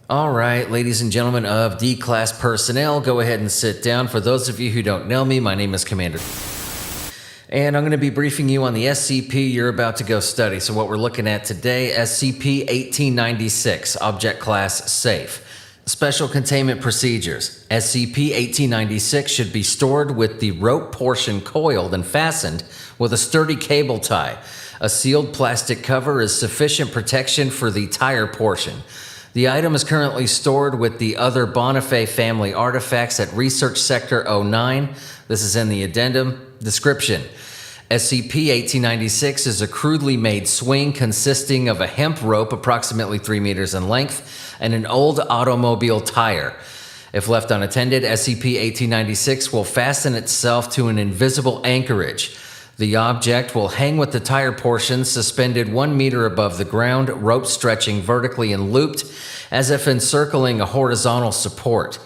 All right, ladies and gentlemen of D-Class personnel, go ahead and sit down. For those of you who don't know me, my name is Commander, and I'm going to be briefing you on the SCP you're about to go study. So what we're looking at today, SCP-1896, Object Class Safe. Special Containment Procedures. SCP-1896 should be stored with the rope portion coiled and fastened with a sturdy cable tie. A sealed plastic cover is sufficient protection for the tire portion. The item is currently stored with the other Bonifay family artifacts at Research Sector 09. This is in the addendum. Description. SCP-1896 is a crudely made swing consisting of a hemp rope approximately 3 meters in length and an old automobile tire. If left unattended, SCP-1896 will fasten itself to an invisible anchorage. The object will hang with the tire portion suspended 1 meter above the ground, rope stretching vertically and looped as if encircling a horizontal support.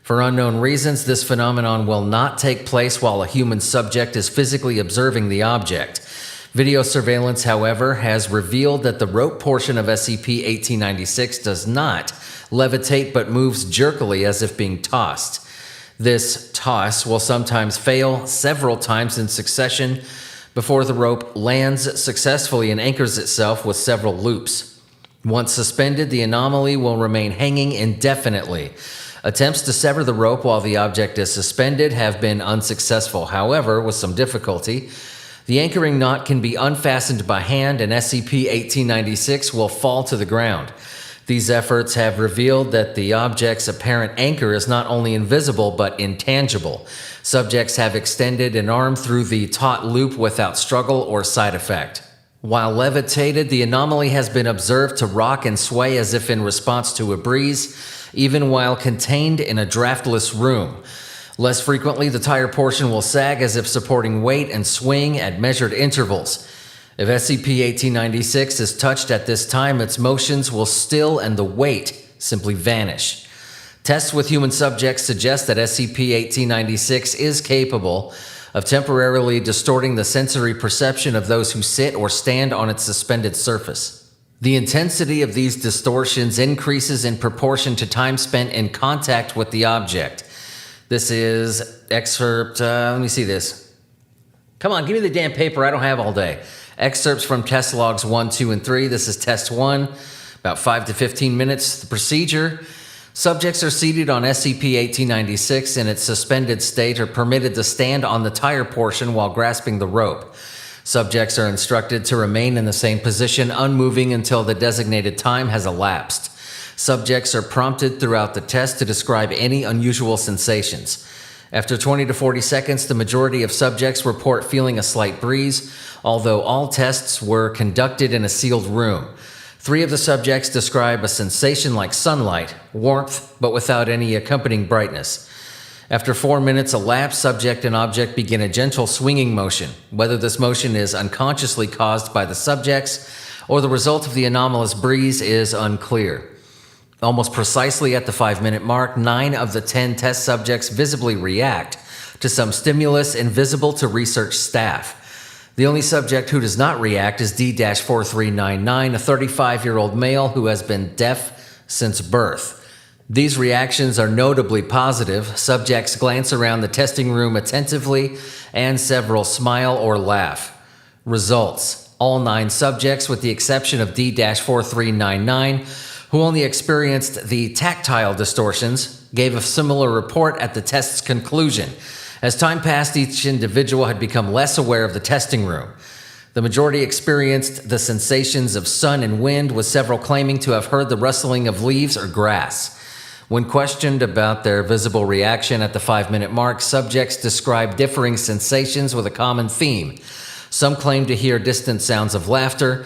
For unknown reasons, this phenomenon will not take place while a human subject is physically observing the object. Video surveillance, however, has revealed that the rope portion of SCP-1896 does not levitate but moves jerkily as if being tossed. This toss will sometimes fail several times in succession before the rope lands successfully and anchors itself with several loops. Once suspended, the anomaly will remain hanging indefinitely. Attempts to sever the rope while the object is suspended have been unsuccessful. However, with some difficulty, the anchoring knot can be unfastened by hand and SCP-1896 will fall to the ground. These efforts have revealed that the object's apparent anchor is not only invisible but intangible. Subjects have extended an arm through the taut loop without struggle or side effect. While levitated, the anomaly has been observed to rock and sway as if in response to a breeze, even while contained in a draftless room. Less frequently, the tire portion will sag as if supporting weight and swing at measured intervals. If SCP-1896 is touched at this time, its motions will still and the weight simply vanish. Tests with human subjects suggest that SCP-1896 is capable of temporarily distorting the sensory perception of those who sit or stand on its suspended surface. The intensity of these distortions increases in proportion to time spent in contact with the object. This is excerpt, let me see this. Come on, give me the damn paper, I don't have all day. Excerpts from test logs 1, 2, and 3. This is test 1, about 5 to 15 minutes. The procedure. Subjects are seated on SCP-1896 in its suspended state or permitted to stand on the tire portion while grasping the rope. Subjects are instructed to remain in the same position, unmoving until the designated time has elapsed. Subjects are prompted throughout the test to describe any unusual sensations. After 20 to 40 seconds, the majority of subjects report feeling a slight breeze, although all tests were conducted in a sealed room. 3 of the subjects describe a sensation like sunlight, warmth, but without any accompanying brightness. After 4 minutes elapse, subject and object begin a gentle swinging motion. Whether this motion is unconsciously caused by the subjects or the result of the anomalous breeze is unclear. Almost precisely at the 5-minute mark, 9 of the 10 test subjects visibly react to some stimulus invisible to research staff. The only subject who does not react is D-4399, a 35-year-old male who has been deaf since birth. These reactions are notably positive. Subjects glance around the testing room attentively, and several smile or laugh. Results. All 9 subjects, with the exception of D-4399, who only experienced the tactile distortions, gave a similar report at the test's conclusion. As time passed, each individual had become less aware of the testing room. The majority experienced the sensations of sun and wind, with several claiming to have heard the rustling of leaves or grass. When questioned about their visible reaction at the 5-minute mark, subjects described differing sensations with a common theme. Some claimed to hear distant sounds of laughter,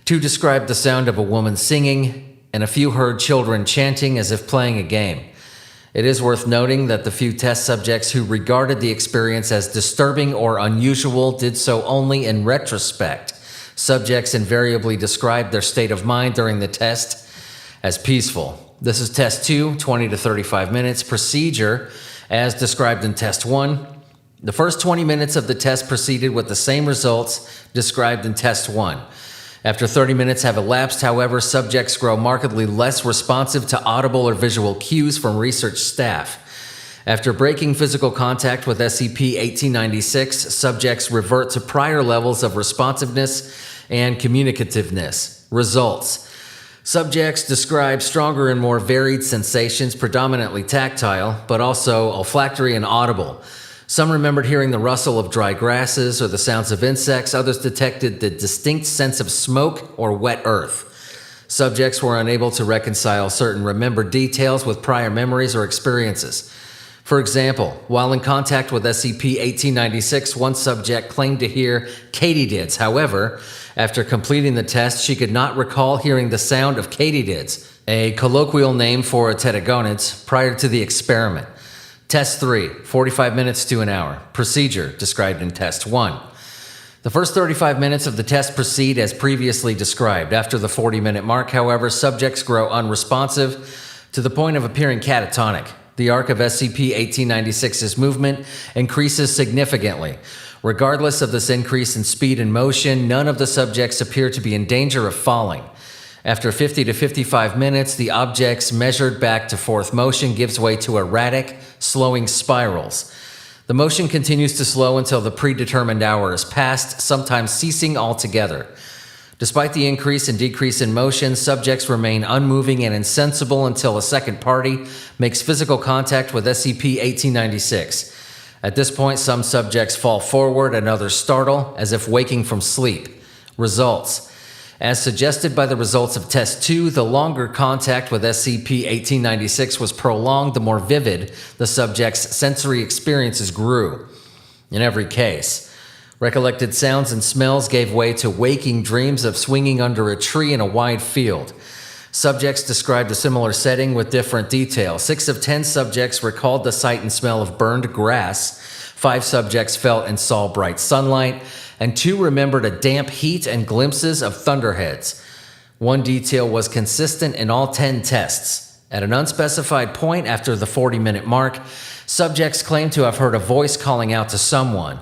2 described the sound of a woman singing, and a few heard children chanting as if playing a game. It is worth noting that the few test subjects who regarded the experience as disturbing or unusual did so only in retrospect. Subjects invariably described their state of mind during the test as peaceful. This is test 2, 20 to 35 minutes. Procedure, as described in test 1. The first 20 minutes of the test proceeded with the same results described in test 1. After 30 minutes have elapsed, however, subjects grow markedly less responsive to audible or visual cues from research staff. After breaking physical contact with SCP-1896, subjects revert to prior levels of responsiveness and communicativeness. Results. Subjects describe stronger and more varied sensations, predominantly tactile, but also olfactory and audible. Some remembered hearing the rustle of dry grasses or the sounds of insects. Others detected the distinct sense of smoke or wet earth. Subjects were unable to reconcile certain remembered details with prior memories or experiences. For example, while in contact with SCP-1896, one subject claimed to hear katydids. However, after completing the test, she could not recall hearing the sound of katydids, a colloquial name for tetagonids, prior to the experiment. Test 3, 45 minutes to an hour. Procedure, described in Test 1. The first 35 minutes of the test proceed as previously described. After the 40-minute mark, however, subjects grow unresponsive to the point of appearing catatonic. The arc of SCP-1896's movement increases significantly. Regardless of this increase in speed and motion, none of the subjects appear to be in danger of falling. After 50 to 55 minutes, the objects measured back to fourth motion gives way to erratic, slowing spirals. The motion continues to slow until the predetermined hour is passed, sometimes ceasing altogether. Despite the increase and decrease in motion, subjects remain unmoving and insensible until a second party makes physical contact with SCP-1896. At this point, some subjects fall forward and others startle, as if waking from sleep. Results. As suggested by the results of Test 2, the longer contact with SCP-1896 was prolonged, the more vivid the subject's sensory experiences grew. In every case, recollected sounds and smells gave way to waking dreams of swinging under a tree in a wide field. Subjects described a similar setting with different details. 6 of 10 subjects recalled the sight and smell of burned grass. 5 subjects felt and saw bright sunlight, and 2 remembered a damp heat and glimpses of thunderheads. One detail was consistent in all 10 tests. At an unspecified point after the 40-minute mark, subjects claimed to have heard a voice calling out to someone.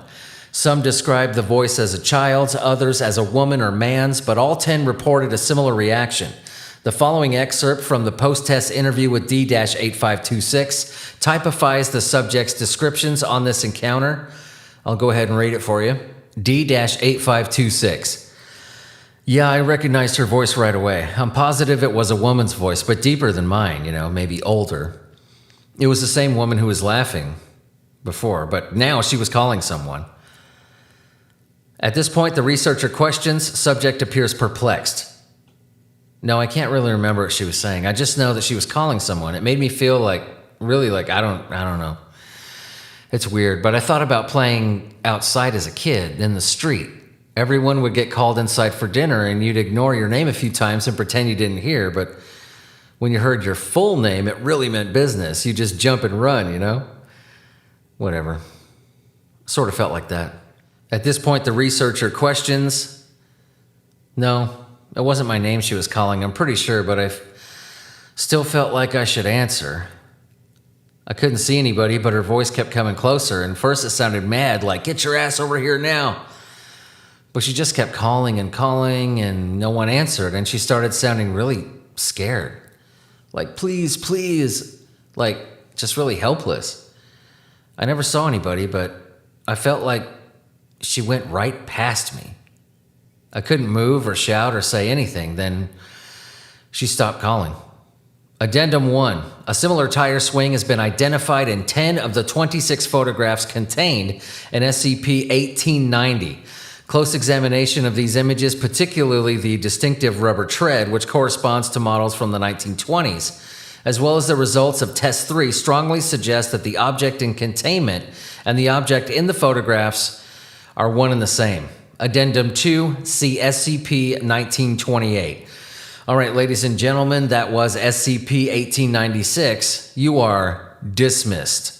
Some described the voice as a child's, others as a woman or man's, but all 10 reported a similar reaction. The following excerpt from the post-test interview with D-8526 typifies the subject's descriptions on this encounter. I'll go ahead and read it for you. D-8526. Yeah, I recognized her voice right away. I'm positive it was a woman's voice, but deeper than mine, maybe older. It was the same woman who was laughing before, but now she was calling someone. At this point, the researcher questions, subject appears perplexed. No, I can't really remember what she was saying. I just know that she was calling someone. It made me feel like I don't know. It's weird, but I thought about playing outside as a kid in the street. Everyone would get called inside for dinner and you'd ignore your name a few times and pretend you didn't hear, but when you heard your full name, it really meant business. You just jump and run, Whatever. Sort of felt like that. At this point, the researcher questions. No, it wasn't my name she was calling, I'm pretty sure, but I still felt like I should answer. I couldn't see anybody, but her voice kept coming closer, and first it sounded mad, like, get your ass over here now. But she just kept calling, and no one answered, and she started sounding really scared. Like, please, please, like, just really helpless. I never saw anybody, but I felt like she went right past me. I couldn't move or shout or say anything. Then she stopped calling. Addendum 1. A similar tire swing has been identified in 10 of the 26 photographs contained in SCP-1890. Close examination of these images, particularly the distinctive rubber tread, which corresponds to models from the 1920s, as well as the results of Test 3, strongly suggest that the object in containment and the object in the photographs are one and the same. Addendum 2, see SCP-1928. All right, ladies and gentlemen, that was SCP-1896. You are dismissed.